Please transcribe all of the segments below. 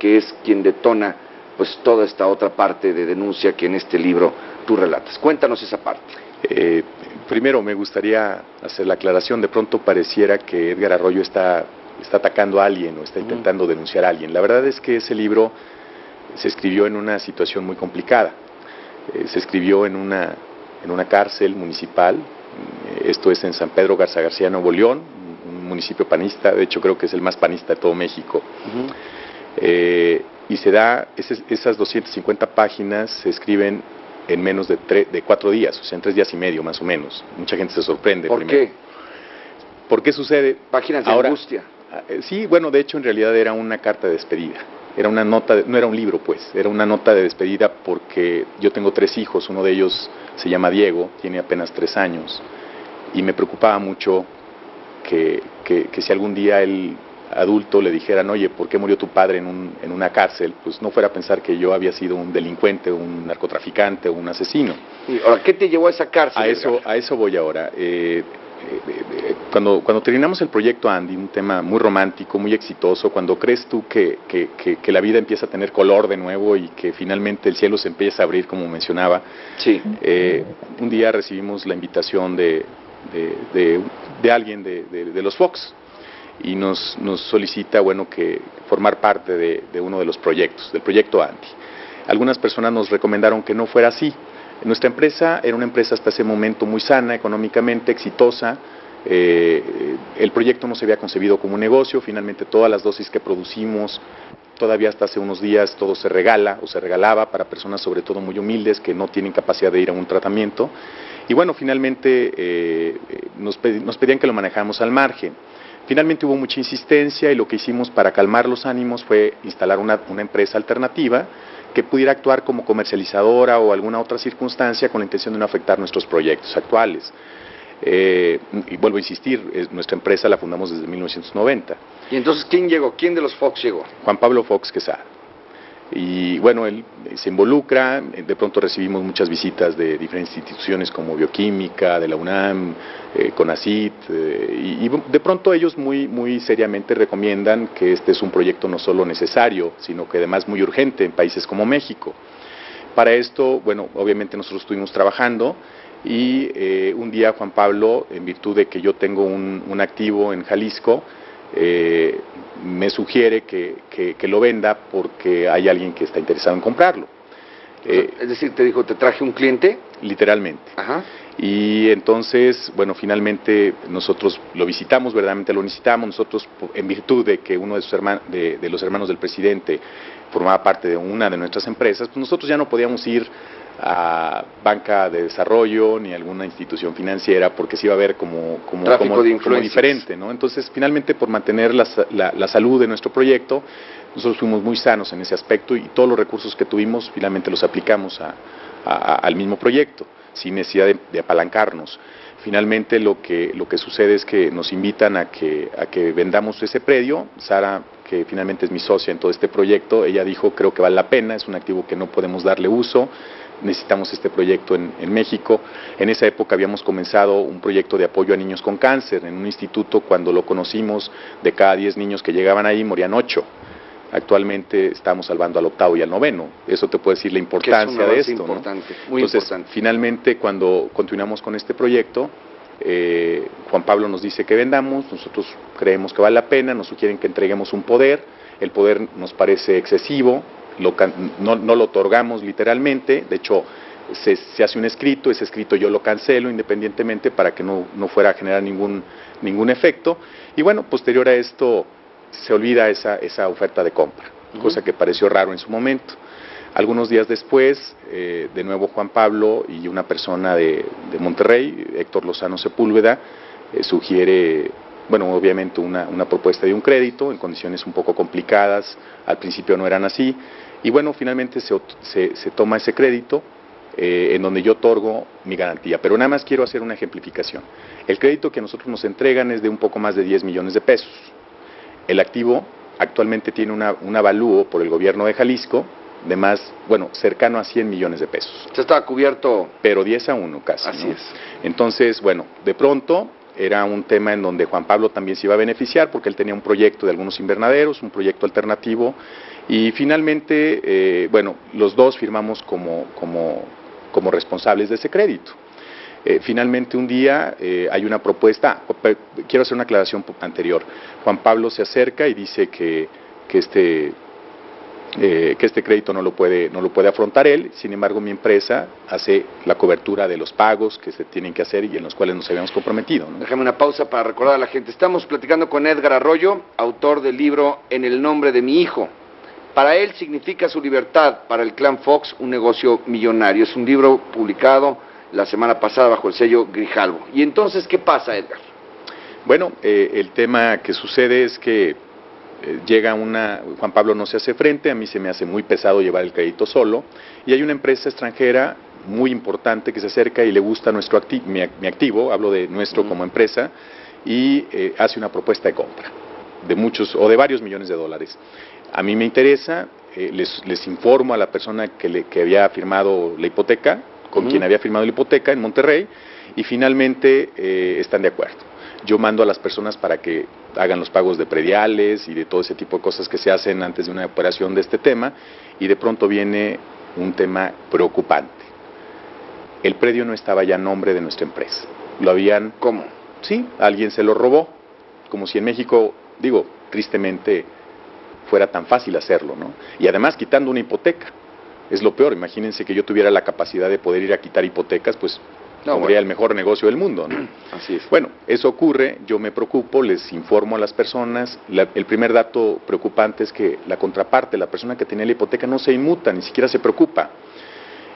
que es quien detona pues toda esta otra parte de denuncia que en este libro tú relatas. Cuéntanos esa parte. Primero me gustaría hacer la aclaración, de pronto pareciera que Edgar Arroyo está atacando a alguien o está intentando denunciar a alguien. La verdad es que ese libro se escribió en una situación muy complicada. Se escribió en una cárcel municipal, esto es en San Pedro Garza García, Nuevo León, un municipio panista, de hecho creo que es el más panista de todo México. Y se da, esas 250 páginas se escriben en menos de 4 días, o sea, en 3 días y medio más o menos. Mucha gente se sorprende. ¿Por qué? ¿Por qué sucede? Páginas de angustia. Sí, bueno, de hecho en realidad era una carta de despedida. Era una nota, no era un libro pues, era una nota de despedida porque yo tengo 3 hijos, uno de ellos se llama Diego, tiene apenas 3 años, y me preocupaba mucho que si algún día el adulto le dijeran, oye, ¿por qué murió tu padre en una cárcel? Pues no fuera a pensar que yo había sido un delincuente, un narcotraficante o un asesino. ¿Y ahora qué te llevó a esa cárcel? A eso voy ahora. Cuando terminamos el proyecto Andy, un tema muy romántico, muy exitoso, cuando crees tú que la vida empieza a tener color de nuevo y que finalmente el cielo se empieza a abrir, como mencionaba, sí. Un día recibimos la invitación de alguien de los Fox y nos solicita, bueno, que formar parte de uno de los proyectos, del proyecto Andy. Algunas personas nos recomendaron que no fuera así. Nuestra empresa era una empresa hasta ese momento muy sana, económicamente exitosa. El proyecto no se había concebido como un negocio. Finalmente todas las dosis que producimos, todavía hasta hace unos días, todo se regala o se regalaba para personas sobre todo muy humildes que no tienen capacidad de ir a un tratamiento. Y bueno, finalmente nos pedían que lo manejáramos al margen. Finalmente hubo mucha insistencia y lo que hicimos para calmar los ánimos fue instalar una empresa alternativa que pudiera actuar como comercializadora o alguna otra circunstancia con la intención de no afectar nuestros proyectos actuales. Y vuelvo a insistir, nuestra empresa la fundamos desde 1990. ¿Y entonces quién llegó? ¿Quién de los Fox llegó? Juan Pablo Fox Quesada. Y bueno, él se involucra, de pronto recibimos muchas visitas de diferentes instituciones como Bioquímica, de la UNAM, CONACYT, y de pronto ellos muy seriamente recomiendan que este es un proyecto no solo necesario, sino que además muy urgente en países como México. Para esto, bueno, obviamente nosotros estuvimos trabajando y un día Juan Pablo, en virtud de que yo tengo un activo en Jalisco, me sugiere que lo venda porque hay alguien que está interesado en comprarlo. Es decir, te dijo, ¿te traje un cliente? Literalmente. Ajá. Y entonces, bueno, finalmente nosotros lo visitamos, verdaderamente lo necesitamos. Nosotros, en virtud de que uno de los hermanos del presidente formaba parte de una de nuestras empresas, pues nosotros ya no podíamos ir a banca de desarrollo ni a alguna institución financiera porque se iba a ver como diferente, ¿no? Entonces, finalmente, por mantener la salud de nuestro proyecto, nosotros fuimos muy sanos en ese aspecto y todos los recursos que tuvimos finalmente los aplicamos al mismo proyecto, sin necesidad de apalancarnos. Finalmente lo que sucede es que nos invitan a que vendamos ese predio. Sara, que finalmente es mi socia en todo este proyecto, ella dijo, creo que vale la pena, es un activo que no podemos darle uso, necesitamos este proyecto en México. En esa época habíamos comenzado un proyecto de apoyo a niños con cáncer en un instituto. Cuando lo conocimos, de cada 10 niños que llegaban ahí, morían 8. Actualmente estamos salvando al 8º y al 9º. Eso te puede decir la importancia de esto, importante, ¿no? Muy Entonces, importante. Finalmente, cuando continuamos con este proyecto, Juan Pablo nos dice que vendamos, nosotros creemos que vale la pena, nos sugieren que entreguemos un poder, el poder nos parece excesivo, no lo otorgamos literalmente, de hecho se hace un escrito, ese escrito yo lo cancelo independientemente para que no fuera a generar ningún efecto, y bueno, posterior a esto se olvida esa oferta de compra, cosa que pareció raro en su momento. Algunos días después, de nuevo Juan Pablo y una persona de Monterrey, Héctor Lozano Sepúlveda, sugiere, bueno, obviamente una propuesta de un crédito en condiciones un poco complicadas, al principio no eran así, y bueno, finalmente se toma ese crédito, en donde yo otorgo mi garantía. Pero nada más quiero hacer una ejemplificación. El crédito que a nosotros nos entregan es de un poco más de 10 millones de pesos. El activo actualmente tiene un avalúo por el gobierno de Jalisco de más, bueno, cercano a 100 millones de pesos. Ya estaba cubierto. Pero 10-1 casi. Así ¿no? es. Entonces, bueno, de pronto era un tema en donde Juan Pablo también se iba a beneficiar porque él tenía un proyecto de algunos invernaderos, un proyecto alternativo, Y finalmente, bueno, los dos firmamos como responsables de ese crédito. Finalmente un día hay una propuesta, quiero hacer una aclaración anterior. Juan Pablo se acerca y dice que este crédito no lo puede afrontar él. Sin embargo, mi empresa hace la cobertura de los pagos que se tienen que hacer y en los cuales nos habíamos comprometido, ¿no? Déjame una pausa para recordar a la gente. Estamos platicando con Edgar Arroyo, autor del libro En el nombre de mi hijo. Para él significa su libertad, para el clan Fox un negocio millonario. Es un libro publicado la semana pasada bajo el sello Grijalbo. ¿Y entonces qué pasa, Edgar? Bueno, el tema que sucede es que Juan Pablo no se hace frente, a mí se me hace muy pesado llevar el crédito solo, y hay una empresa extranjera muy importante que se acerca y le gusta mi activo, hablo de nuestro como empresa, y hace una propuesta de compra de muchos o de varios millones de dólares. A mí me interesa, les informo a la persona que había firmado la hipoteca, con quien había firmado la hipoteca en Monterrey, y finalmente están de acuerdo. Yo mando a las personas para que hagan los pagos de prediales y de todo ese tipo de cosas que se hacen antes de una operación de este tema, y de pronto viene un tema preocupante. El predio no estaba ya a nombre de nuestra empresa. Lo habían... ¿Cómo? Sí, alguien se lo robó, como si en México, digo, tristemente, fuera tan fácil hacerlo, ¿no? Y además quitando una hipoteca. Es lo peor, imagínense que yo tuviera la capacidad de poder ir a quitar hipotecas, pues tendría el mejor negocio del mundo, ¿no? Así es. Bueno, eso ocurre, yo me preocupo, les informo a las personas. El primer dato preocupante es que la contraparte, la persona que tenía la hipoteca, no se inmuta, ni siquiera se preocupa.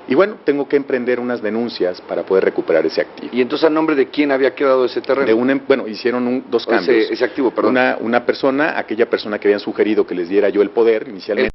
Y bueno, tengo que emprender unas denuncias para poder recuperar ese activo. ¿Y entonces a nombre de quién había quedado ese terreno? Bueno, hicieron dos cambios. Ese activo, perdón. Una persona, aquella persona que habían sugerido que les diera yo el poder inicialmente.